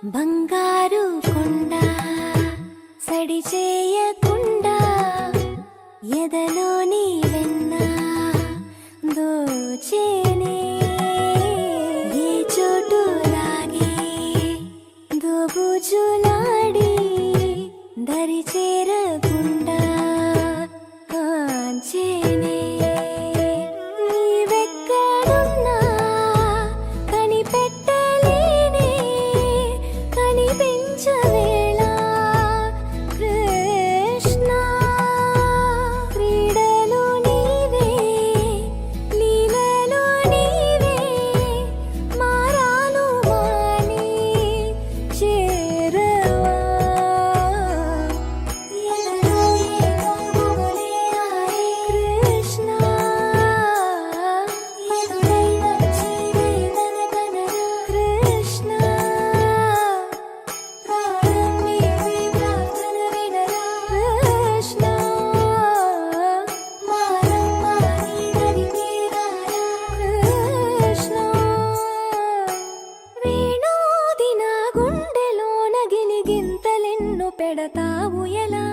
బంగారు కొండ సడి చేయకుండా ఎదలోని వెన్న దోచేనే ఏ చోటు లాగే దోబుజులాడి దరి చేరకుండా కాంచేనే నీవెక్కడున్నా కనిపెట్టలేనే కనిపించవేళ కృష్ణ క్రీడలు నీవే లీలలు నీవే మారాను మాని చేరవా కృష్ణ కృష్ణ కృష్ణ కృష్ణ వేణోది నా గుండెలోన గిలిగింతలెన్ను పెడతావు ఎలా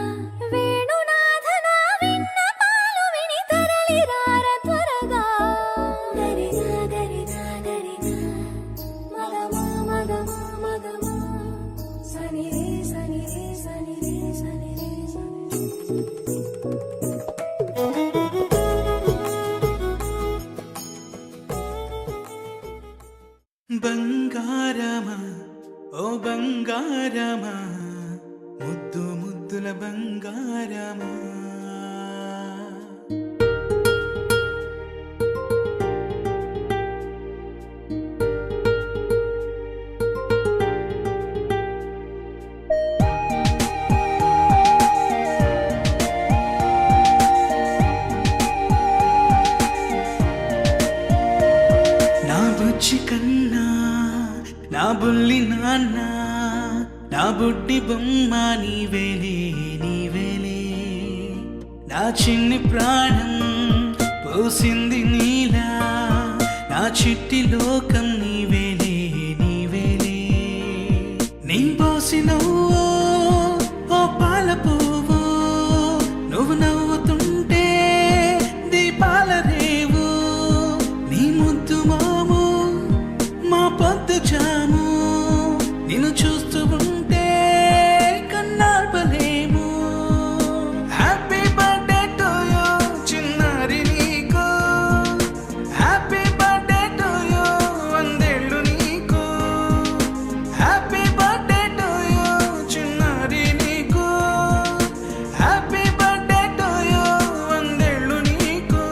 వేణునాథ నా విన్నపాలు విని తరలిరార త్వరగా గరిగా గరిగా గరిగా మగమా మగమా మగమా సని రే సని రే సని రే సని రే బంగారమా ఓ బంగారమా ముద్దు ముద్దుల బంగారమా నా బుజ్జి కన్నా నా బుల్లి నాన్న నా బుడ్డి బొమ్మ నీవేలే నీవేలే నా చిన్ని ప్రాణం పోసింది నీలా నా చిట్టి లోకం నీవేలే నీవేలే నీ పోసినవ్వో ఓ పాల పువ్వు నువ్వు నవ్వుతుంటే దీపాల రేవు నీ ముద్దు మోము మా పొద్దు జాము నిన్ను చూస్తూ ఉంటే కన్నార్పలేము హ్యాపీ బర్త్డే టు యూ చిన్నారి నీకు హ్యాపీ బర్త్డే టు యూ వందేళ్ళు నీకు హ్యాపీ బర్త్డే టు యూ చిన్నారి నీకు హ్యాపీ బర్త్డే టు యూ వందేళ్ళు నీకు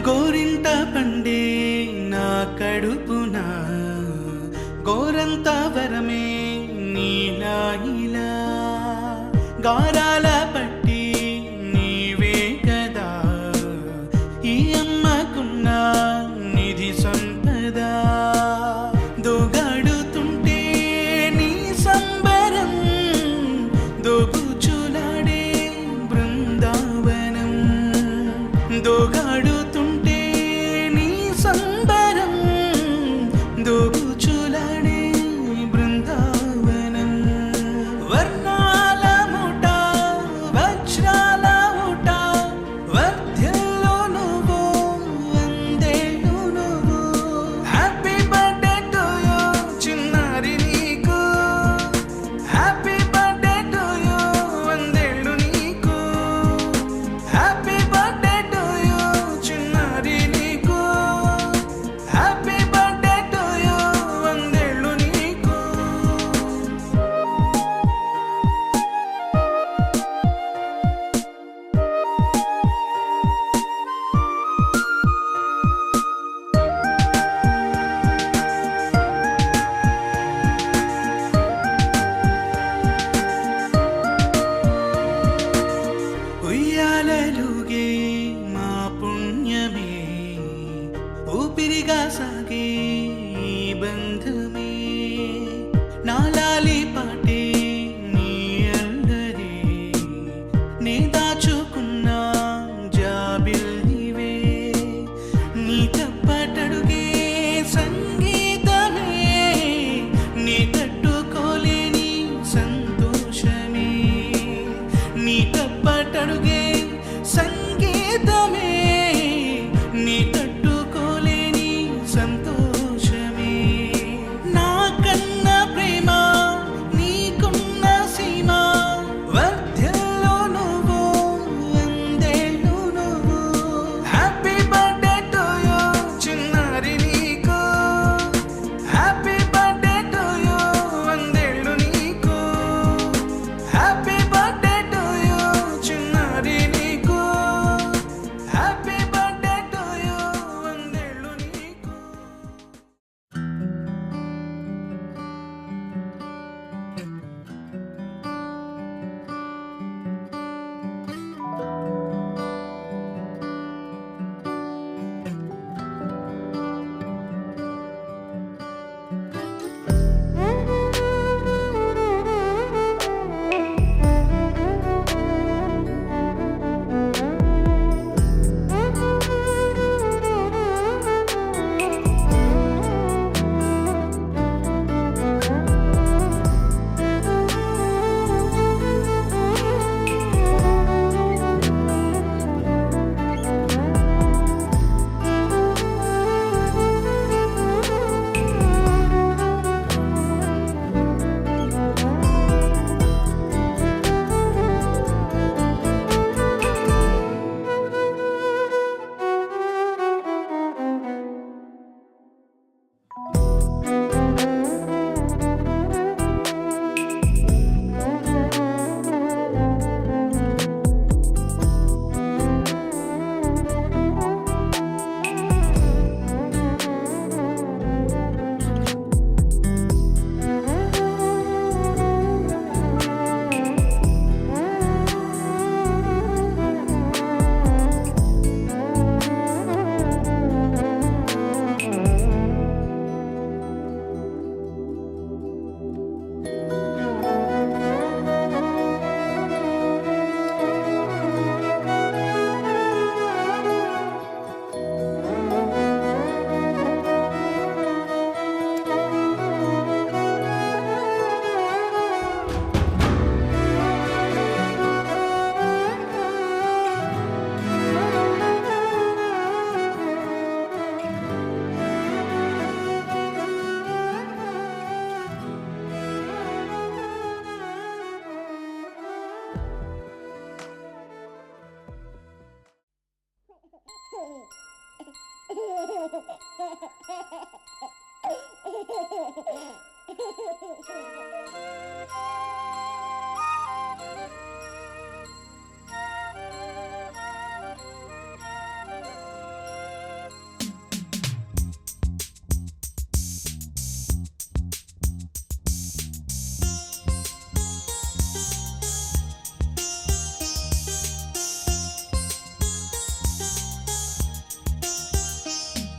గోరింట పండే నా కడుపున గోరంత వరమే నీలా ఇలా గారాల పట్టి నీవే కదా ఈ అమ్మకున్న నిధి సంపద దోగాడుతుంటే నీ సంబరం దోబుచులాడే బృందావనం దోగాడుతుంటే నీ సంబరం దోబుచులాడే బృందావనం వర్ణాల ముఠ వజ్రాల ఊట వర్ధ్యల్లో నువ్వు తీపిగా సాగే ఈ బంధమే నాలాలి పాటే నీ అల్లరే నే దాచుకున్న జాబిల్లివే నీ తప్పటడుగే సంగీతమే నీ తట్టుకోలేని సంతోషమే నీ తప్పటడుగే సంగీతమే నీ తట్టుకోలేని సంతోషమే నా కన్న ప్రేమ నీకున్న సీమ వర్ధ్యలో నువ్వు వందేళ్ళు నువ్వు హ్యాపీ బర్త్డే టు యూ చిన్నారి నీకు హ్యాపీ బర్త్డే టు యూ వందేళ్ళు నీకు హ్యాపీ బర్త్డే టు యూ చిన్నారి నీకు హ్యాపీ బర్త్డే టు యూ వందేళ్ళు నీకు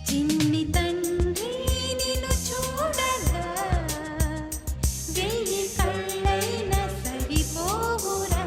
చిన్ని తండ్రి నిన్ను చూడగా వెయ్యి కళ్ళైన సరిపోవురా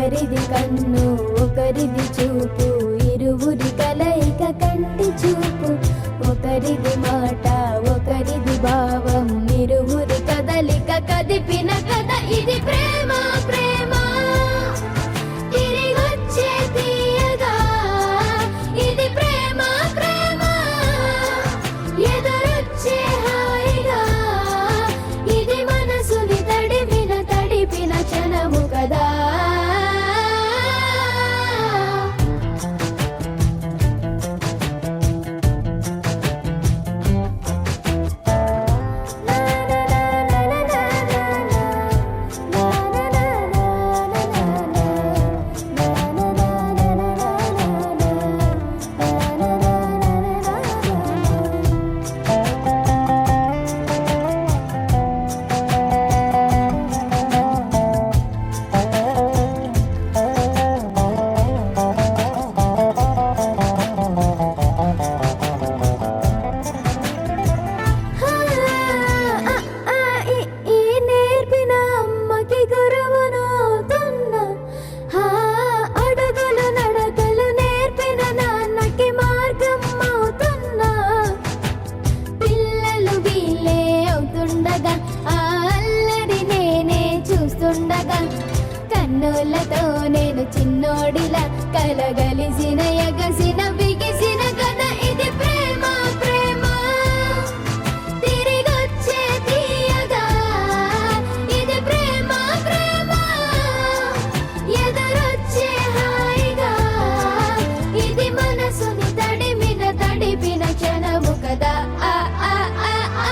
ఒకరిది కన్ను ఒకరిది చూపు, ఇరువురి కలయిక కంటి చూపు. ఒకరిది మాట ఒకరిది భావం, ఇరువురి కదలిక కదిపిన కథ ఇది ప్రేమ. ప్రేమ తిరిగొచ్చే తీయగా, ఇది ప్రేమ. ప్రేమ ఎదురొచ్చే హాయిగా, ఇది మనసుని తడిపిన క్షణము కదా. కన్నులతో నేను చిన్నోడిలా కలగలిసిన ఎగసిన బిగిసిన కథ ఇది ప్రేమ. ప్రేమ తిరిగొచ్చే తీయగా, ఇది ప్రేమ. ప్రేమ ఎదురొచ్చే హాయిగా, ఇది మనసుని తడిపిన క్షణము కదా. ఆ ఆ ఆ ఆ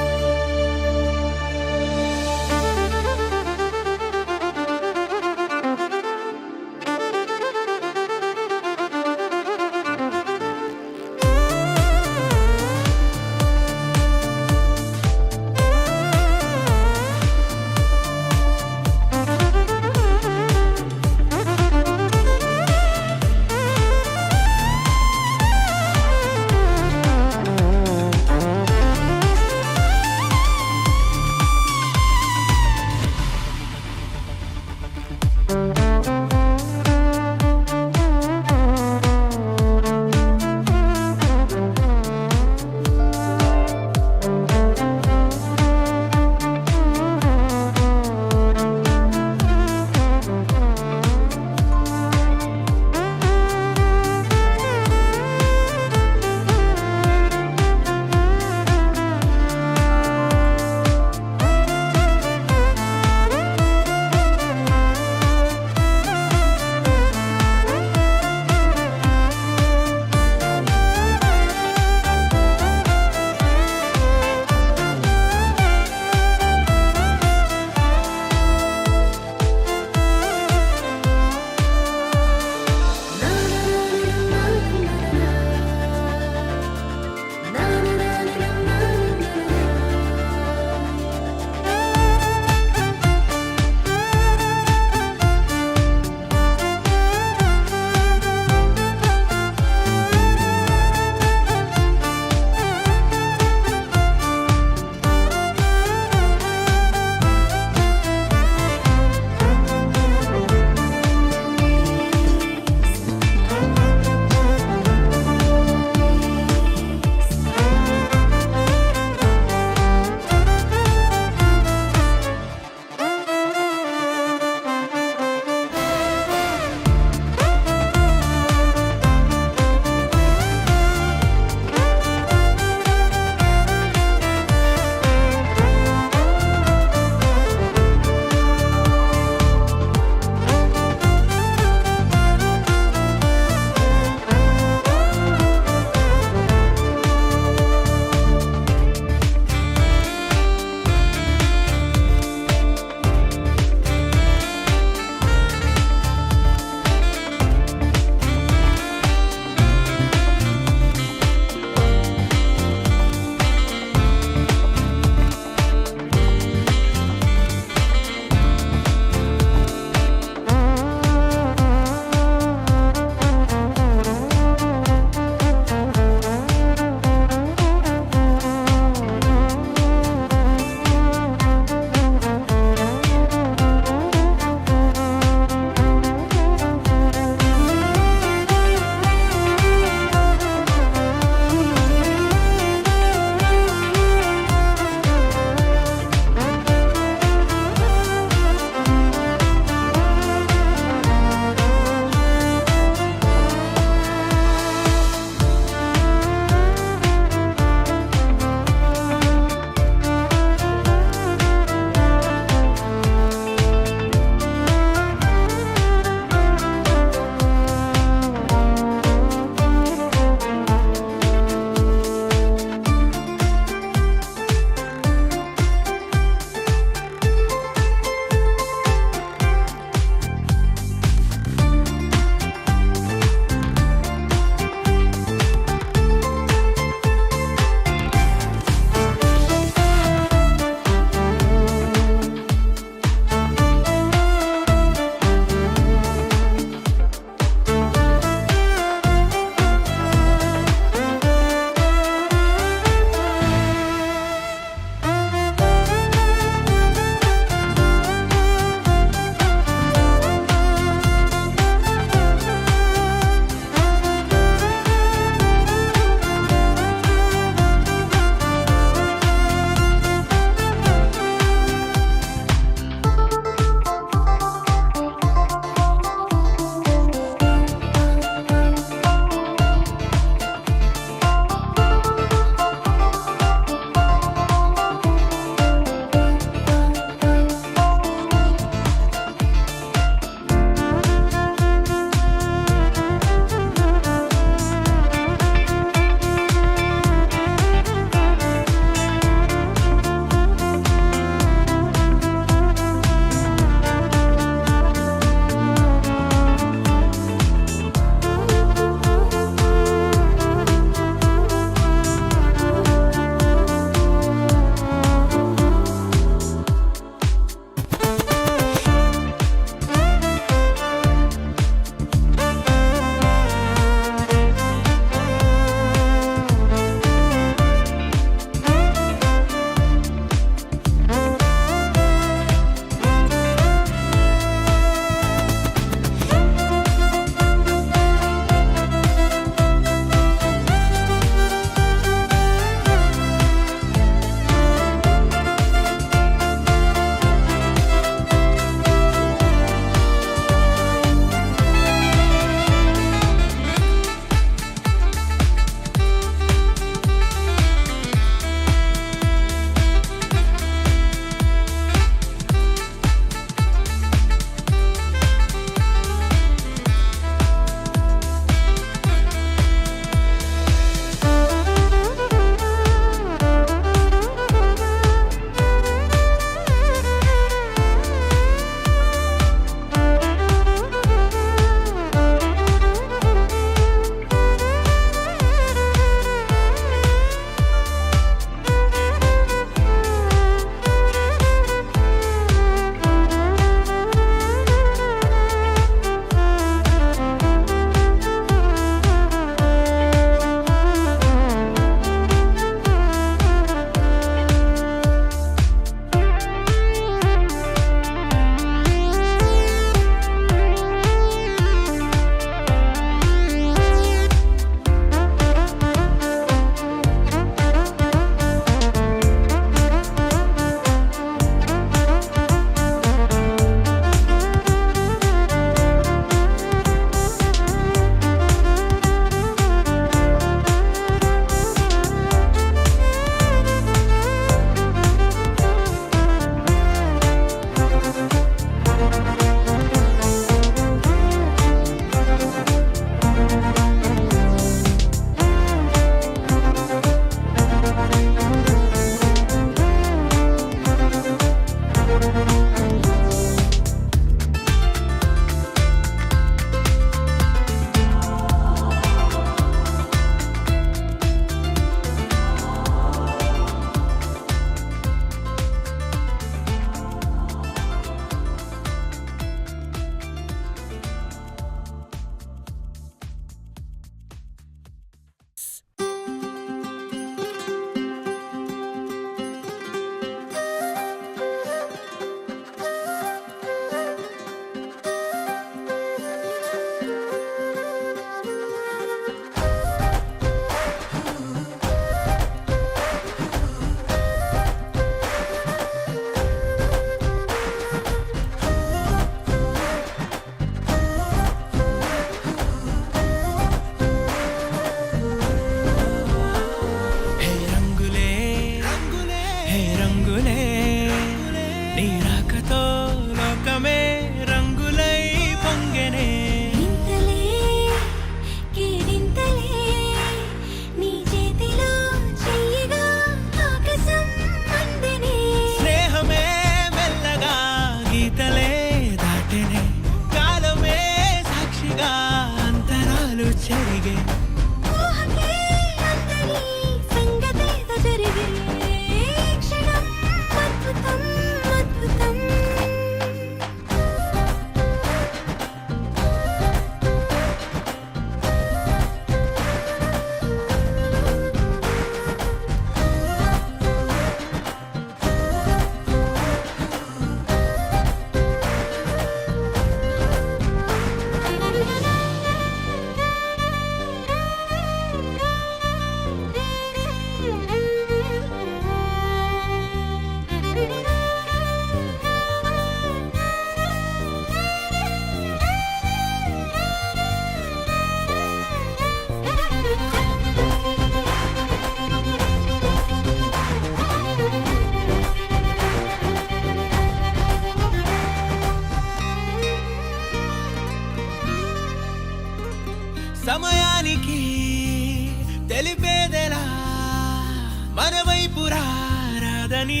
చేరని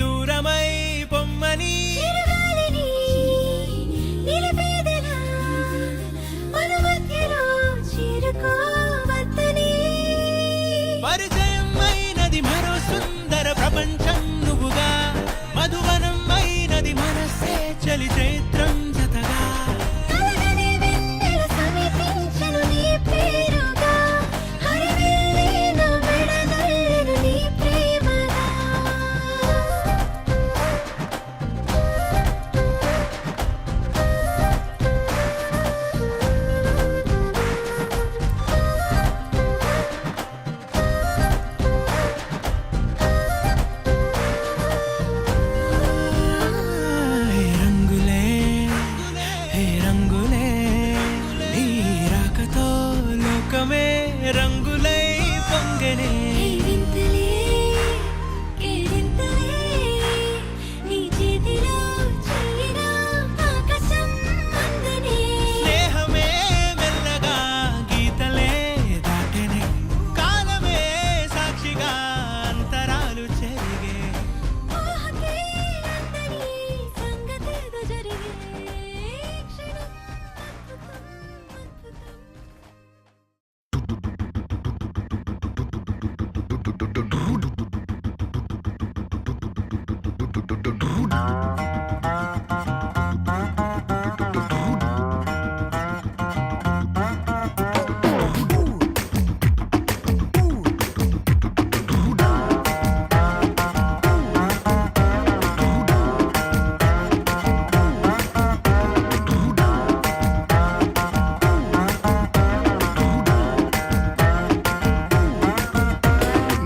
దూరమై పొమ్మని చిరుగాలిని నిలిపేదెలా మన మధ్యలో చేరుకోవద్దని పరిచయం అయినది మరో సుందర ప్రపంచం నువ్వుగా మధువనం అయినది మనసే చలి చైత్రం జతగా కలగని వెన్నెల సమీపించను నీ పేరుగా హరివెల్లి నా మెడనల్లను నీ ప్రేమగా హే రంగులే హే రంగులే నీ రాకతో లోకమే రంగులై పొంగనే కేరింతలే కేరింతలే నీ చేతిలో చెయ్యినా ఆకాశం అందనే స్నేహమే మెల్లగా గీతలే దాటెనే కాలమే సాక్షిగా అంతరాలు చెరిగే ఊహకే అందని సంగతేదో జరిగే క్షణం అద్భుతం అద్భుతం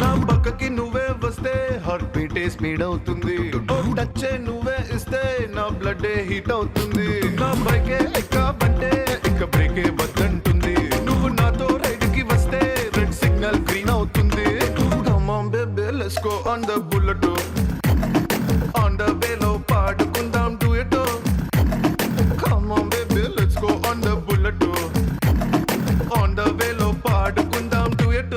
నా పక్కకి నువ్వే వస్తే హార్ట్ బీటే స్పీడ్ అవుతుంది టచ్ నువ్వే ఇస్తే నా బ్లడ్ హీట్ అవుతుంది నా బైకే ఎక్కాబంటే ఇక బ్రేకే వద్దంటుంది నువ్వు నాతో రైడ్ కి వస్తే రెడ్ సిగ్నల్ గ్రీన్ అవుతుంది Come on baby, let's go on the bullet. On the way లో పాడుకుందాం duet. Come on baby, let's go on the bullet. On the way లో పాడుకుందాం duet.